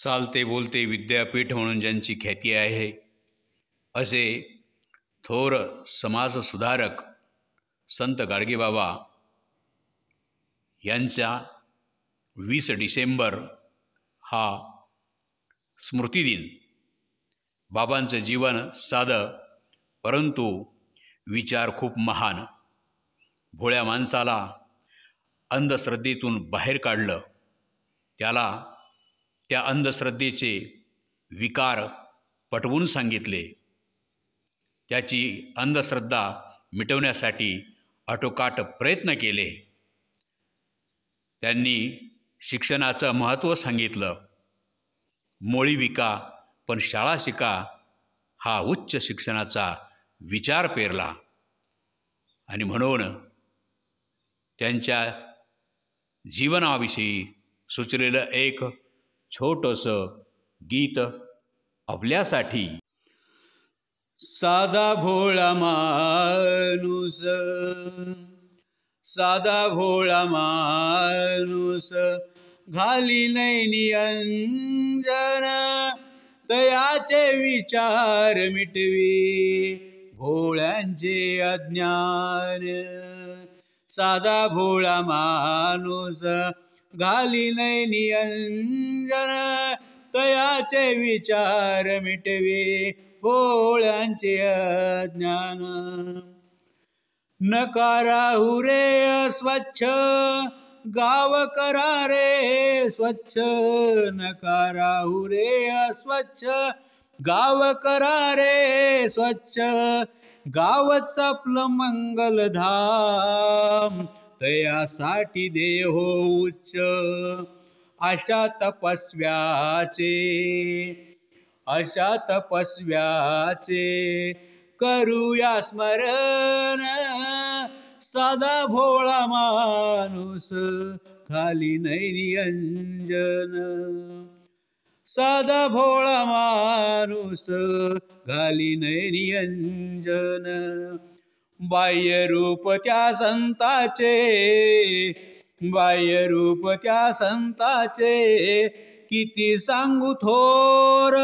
चालते बोलते विद्यापीठ म्हणून ज्यांची ख्याती आहे असे थोर समाजसुधारक संत गाडगेबाबा यांचा 20 डिसेंबर हा स्मृतिदिन। बाबांचं जीवन साधं परंतु विचार खूप महान। भोळ्या माणसाला अंधश्रद्धेतून बाहेर काढलं, त्याला त्या अंधश्रद्धेचे विकार पटवून सांगितले, त्याची अंधश्रद्धा मिटवण्यासाठी आटोकाट प्रयत्न केले। त्यांनी शिक्षणाचं महत्त्व सांगितलं। मोळी विका पण शाळा शिका हा उच्च शिक्षणाचा विचार पेरला आणि म्हणून त्यांच्या जीवनाविषयी सुचलेलं एक छोटंसं गीत आपल्यासाठी। साधा भोळा माणूस, साधा भोळा माणूस, घाली नैनी अंजन, तयाचे विचार मिटवी भोळ्यांचे अज्ञान। साधा भोळा माणूस, घाली नैनी अंजन, तयाचे विचार मिटवी भोळ्यांचे अज्ञान। नका राहू रे अस्वच्छ, गाव करा रे स्वच्छ, नका राहू रे अस्वच्छ, गाव करा रे स्वच्छ, गावच आपलं मंगलधाम, तयासाठी देहो उच्च। अशा तपस्व्याचे, अशा तपस्व्याचे करूया स्मरण, साधा भोळा माणूस, घाली नैनी अंजन। साधा भोळा माणूस, घाली नैनी अंजन। बाह्य रूप त्या संताचे, बाह्य रूप त्या संताचे, किती सांगू थोर,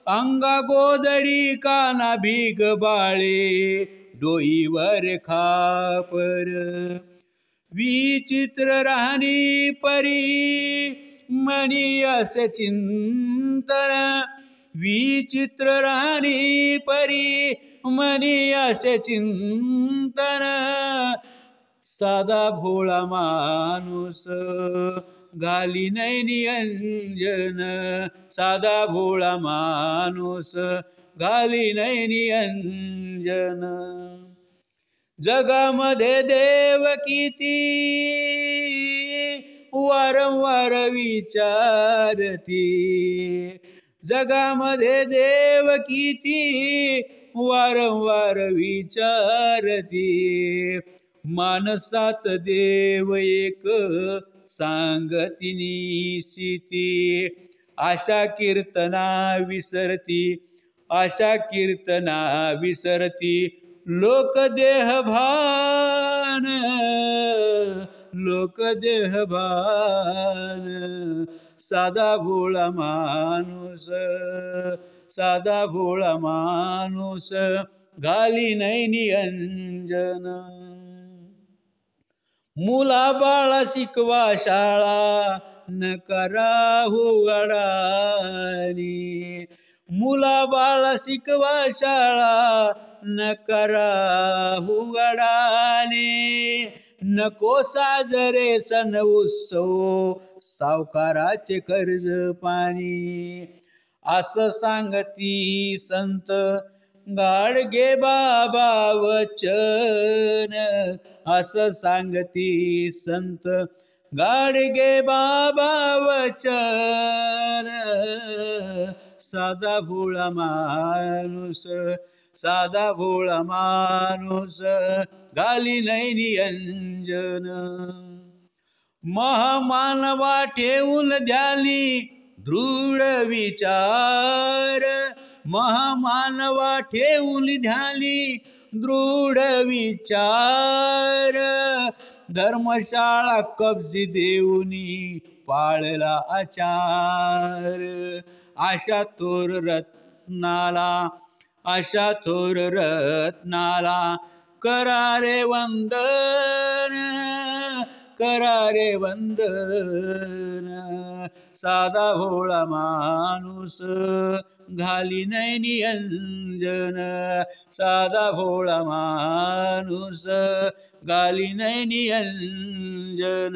अंगा गोदडी काना भीग बाळे, डोईवर खापर। विचित्र राहणी परी मनी असे चिंतन, विचित्र राहणी परी मनी असे चिंतन, साधा भोळा माणूस, घाली नैनी अंजन, साधा भोळा माणूस, घाली नैनी अंजन। जगामध्ये देव किती वारंवार विचारती, जगामध्ये देव किती वारंवार विचारती, मानसात देव एक सांगती निशिती, आशा कीर्तना विसरती, आशा कीर्तना विसरती, लोक देहभान, लोक देहभान। साधा भोळा माणूस, साधा भोळा माणूस, घाली नैनी अंजन। मुला बाळा शिकवा शाळा, नका राहू अडाणी, मुला बाळा शिकवा शाळा, नका राहू अडाणी, नको साजरे सण उत्सव, सावकाराचे कर्ज पाणी, असं सांगती संत गाडगे बाबा वचन, असं सांगती संत गाडगे बाबा वचन। साधा भोळा माणूस, साधा भोळा माणूस, घाली नैनी अंजन। महामानवा ठेवून ध्यानी दृढ विचार, महामानवा ठेवून ध्यानी दृढ विचार, धर्मशाळा कब्जी देऊनी पाळला आचार. आशा थोर रत्नाला, आशा थोर रत्नाला करारे वंदन, करारे वंदन. साधा भोळा माणूस घाली नैनी अंजन, साधा भोळा माणूस घाली नैनी अंजन.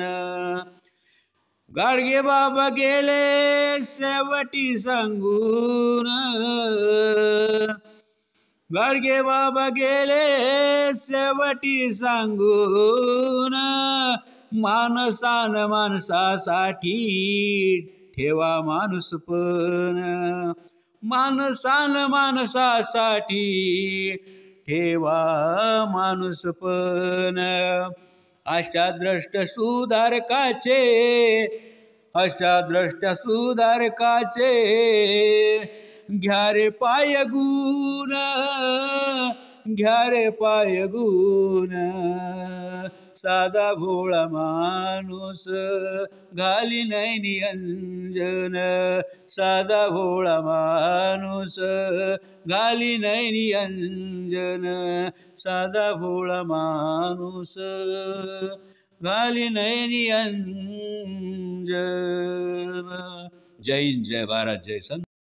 गाडगे बाबा गेले शेवटी सांगून, गाडगे बाबा गेले शेवटी सांगून. माणसान माणसासाठी ठेवा माणूसपण, माणसान माणसासाठी ठेवा माणूसपण. अशा द्रष्ट सुधारकाचे, अशा द्रष्ट सुधारकाचे घ्या रे पाय गुण, घ्या रे पाय गुण. साधा भोळा माणूस घाली नैनी अंजन, साधा भोळा माणूस घाली नैनी अंजन, साधा भोळा माणूस घाली नैनी अंजन. जय हिंद, जय भारत, जय संत.